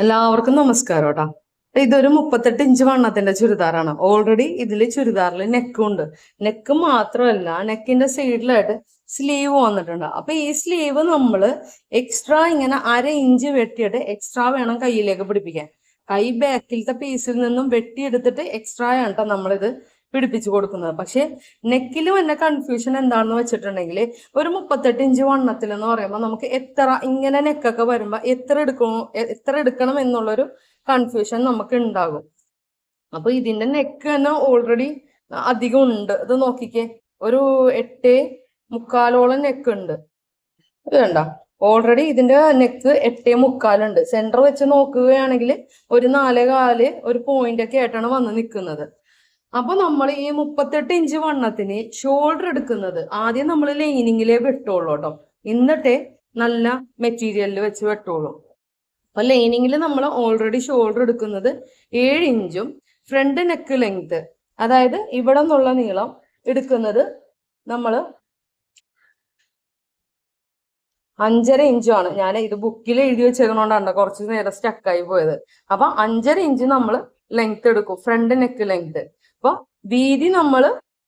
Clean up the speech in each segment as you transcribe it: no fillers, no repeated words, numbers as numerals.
എല്ലാവർക്കും നമസ്കാരം കേട്ടോ. ഇതൊരു 38 ഇഞ്ച് വണ്ണത്തിന്റെ ചുരിദാറാണ്. ഓൾറെഡി ഇതില് ചുരിദാറിൽ നെക്കുണ്ട്. നെക്ക് മാത്രമല്ല, നെക്കിന്റെ സൈഡിലായിട്ട് സ്ലീവ് വന്നിട്ടുണ്ട്. അപ്പൊ ഈ സ്ലീവ് നമ്മള് എക്സ്ട്രാ ഇങ്ങനെ 1/2 ഇഞ്ച് വെട്ടിയിട്ട് എക്സ്ട്രാ വേണം കയ്യിലേക്ക് പിടിപ്പിക്കാൻ. കൈ ബാക്കിലത്തെ പീസിൽ നിന്നും വെട്ടിയെടുത്തിട്ട് എക്സ്ട്രാ ആണ് കേട്ടോ നമ്മളിത് പിടിപ്പിച്ചു കൊടുക്കുന്നത്. പക്ഷെ നെക്കിൽ വന്ന കൺഫ്യൂഷൻ എന്താണെന്ന് വെച്ചിട്ടുണ്ടെങ്കിൽ, ഒരു 38 ഇഞ്ച് വണ്ണത്തിൽ എന്ന് പറയുമ്പോൾ നമുക്ക് എത്ര ഇങ്ങനെ നെക്കൊക്കെ വരുമ്പോൾ എത്ര എടുക്കണം എന്നുള്ളൊരു കൺഫ്യൂഷൻ നമുക്ക് ഉണ്ടാകും. അപ്പൊ ഇതിന്റെ നെക്ക് തന്നെ ഓൾറെഡി അധികം ഉണ്ട്. ഇത് നോക്കിക്കേ, ഒരു 8.75 നെക്ക് ഉണ്ട്. ഇത് കണ്ട, ഓൾറെഡി ഇതിന്റെ നെക്ക് 8.75 സെന്റർ വെച്ച് നോക്കുകയാണെങ്കിൽ ഒരു 4.25 ഒരു പോയിന്റ് ഒക്കെ ആയിട്ടാണ് വന്ന് നിൽക്കുന്നത്. അപ്പൊ നമ്മൾ ഈ 38 ഇഞ്ച് വണ്ണത്തിന് ഷോൾഡർ എടുക്കുന്നത് ആദ്യം നമ്മൾ ലൈനിങ്ങിലേ വെട്ടുള്ളൂ കേട്ടോ, എന്നിട്ടേ നല്ല മെറ്റീരിയലിൽ വെച്ച് വെട്ടുള്ളൂ. അപ്പൊ ലൈനിങ്ങിൽ നമ്മൾ ഓൾറെഡി ഷോൾഡർ എടുക്കുന്നത് 7 ഇഞ്ചും ഫ്രണ്ട് നെക്ക് ലെങ്ത്, അതായത് ഇവിടെ നിന്നുള്ള നീളം എടുക്കുന്നത് നമ്മൾ 5.5 ഇഞ്ചാണ്. ഞാൻ ഇത് ബുക്കിൽ എഴുതി വെച്ചേക്കണോണ്ടാണ് കുറച്ച് നേരം സ്റ്റക്കായി പോയത്. അപ്പൊ 5.5 ഇഞ്ച് നമ്മൾ ലെങ്ത് എടുക്കും, ഫ്രണ്ട് നെക്ക് ലെങ്ത്. അപ്പൊ വീതി നമ്മൾ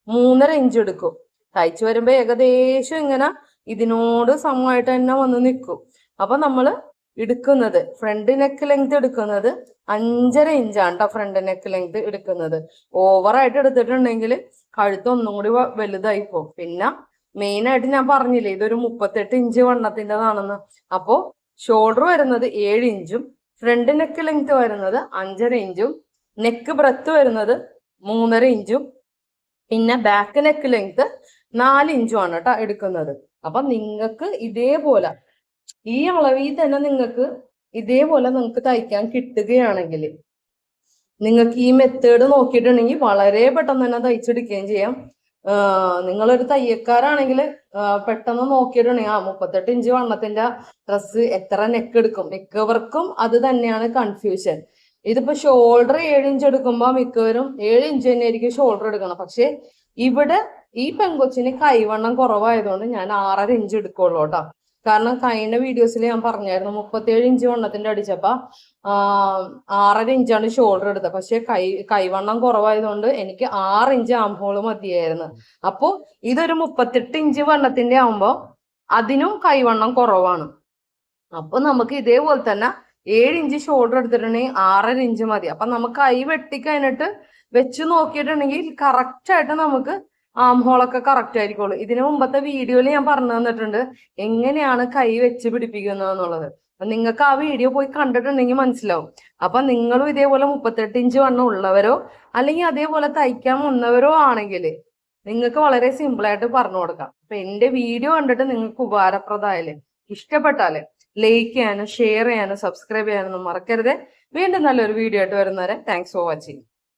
3.5 ഇഞ്ച് എടുക്കും. തയ്ച്ചു വരുമ്പോ ഏകദേശം ഇങ്ങനെ ഇതിനോട് സമമായിട്ട് തന്നെ വന്ന് നിൽക്കും. അപ്പൊ നമ്മൾ എടുക്കുന്നത് ഫ്രണ്ട് നെക്ക് ലെങ്ത് എടുക്കുന്നത് 5.5 ഇഞ്ചാണ് കേട്ടോ. ഫ്രണ്ട് നെക്ക് ലെങ്ത് എടുക്കുന്നത് ഓവറായിട്ട് എടുത്തിട്ടുണ്ടെങ്കിൽ കഴുത്ത് ഒന്നും കൂടി വലുതായി പോകും. പിന്നെ മെയിൻ ആയിട്ട് ഞാൻ പറഞ്ഞില്ലേ, ഇതൊരു 38 ഇഞ്ച് വണ്ണത്തിൻ്റെതാണെന്ന്. അപ്പോ ഷോൾഡർ വരുന്നത് 7 ഇഞ്ചും ഫ്രണ്ട് നെക്ക് ലെങ്ത് വരുന്നത് 5.5 ഇഞ്ചും നെക്ക് ബ്രെത്ത് വരുന്നത് 3.5 ഇഞ്ചും പിന്നെ ബാക്ക് നെക്ക് ലെങ്ത് 4 ഇഞ്ചും ആണ് കേട്ടോ എടുക്കുന്നത്. അപ്പൊ നിങ്ങൾക്ക് ഇതേപോലെ ഈ അളവിൽ തന്നെ നിങ്ങൾക്ക് തയ്ക്കാൻ കിട്ടുകയാണെങ്കിൽ, നിങ്ങൾക്ക് ഈ മെത്തേഡ് നോക്കിയിട്ടുണ്ടെങ്കിൽ വളരെ പെട്ടെന്ന് തന്നെ തയ്ച്ചെടുക്കുകയും ചെയ്യാം. നിങ്ങളൊരു തയ്യക്കാരാണെങ്കിൽ പെട്ടെന്ന് നോക്കിയിട്ടുണ്ടെങ്കിൽ 38 ഇഞ്ച് വണ്ണത്തിന്റെ ഡ്രസ്സ് എത്ര നെക്ക് എടുക്കും, മിക്കവർക്കും അത് തന്നെയാണ് കൺഫ്യൂഷൻ. ഇതിപ്പോ ഷോൾഡർ 7 ഇഞ്ച് എടുക്കുമ്പോൾ മിക്കവരും 7 ഇഞ്ച് തന്നെ ആയിരിക്കും ഷോൾഡർ എടുക്കണം. പക്ഷെ ഇവിടെ ഈ പെങ്കൊച്ചിന് കൈവണ്ണം കുറവായതുകൊണ്ട് ഞാൻ 6.5 ഇഞ്ച് എടുക്കുള്ളൂ കേട്ടോ. കാരണം കഴിഞ്ഞ വീഡിയോസിൽ ഞാൻ പറഞ്ഞായിരുന്നു 37 ഇഞ്ച് വണ്ണത്തിന്റെ അടിച്ചപ്പോ 6.5 ഇഞ്ചാണ് ഷോൾഡർ എടുത്തത്. പക്ഷെ കൈവണ്ണം കുറവായതുകൊണ്ട് എനിക്ക് 6 ഇഞ്ച് ആംഹോള് മതിയായിരുന്നു. അപ്പോ ഇതൊരു 38 ഇഞ്ച് വണ്ണത്തിന്റെ ആവുമ്പോ അതിനും കൈവണ്ണം കുറവാണ്. അപ്പൊ നമുക്ക് ഇതേപോലെ തന്നെ 7 ഇഞ്ച് ഷോൾഡർ എടുത്തിട്ടുണ്ടെങ്കിൽ 6.5 ഇഞ്ച് മതി. അപ്പൊ നമുക്ക് കൈ വെട്ടിക്കഴിഞ്ഞിട്ട് വെച്ച് നോക്കിയിട്ടുണ്ടെങ്കിൽ കറക്റ്റ് ആയിട്ട് നമുക്ക് ആംഹോളൊക്കെ കറക്റ്റ് ആയിരിക്കുള്ളൂ. ഇതിനു മുമ്പത്തെ വീഡിയോയിൽ ഞാൻ പറഞ്ഞു തന്നിട്ടുണ്ട് എങ്ങനെയാണ് കൈ വെച്ച് പിടിപ്പിക്കുന്നത് എന്നുള്ളത്. അപ്പൊ നിങ്ങൾക്ക് ആ വീഡിയോ പോയി കണ്ടിട്ടുണ്ടെങ്കിൽ മനസ്സിലാവും. അപ്പൊ നിങ്ങളും ഇതേപോലെ 38 ഇഞ്ച് വണ്ണം ഉള്ളവരോ അല്ലെങ്കിൽ അതേപോലെ തയ്ക്കാൻ വന്നവരോ ആണെങ്കിൽ നിങ്ങൾക്ക് വളരെ സിമ്പിൾ ആയിട്ട് പറഞ്ഞു കൊടുക്കാം. അപ്പൊ എന്റെ വീഡിയോ കണ്ടിട്ട് നിങ്ങൾക്ക് ഉപകാരപ്രദമായാലേ, ഇഷ്ടപ്പെട്ടാലേ ലൈക്ക് ചെയ്യാനും ഷെയർ ചെയ്യാനും സബ്സ്ക്രൈബ് ചെയ്യാനൊന്നും മറക്കരുത്. വീണ്ടും നല്ലൊരു വീഡിയോ ആയിട്ട് വരുന്നവരെ താങ്ക്സ് ഫോർ വാച്ചിങ്.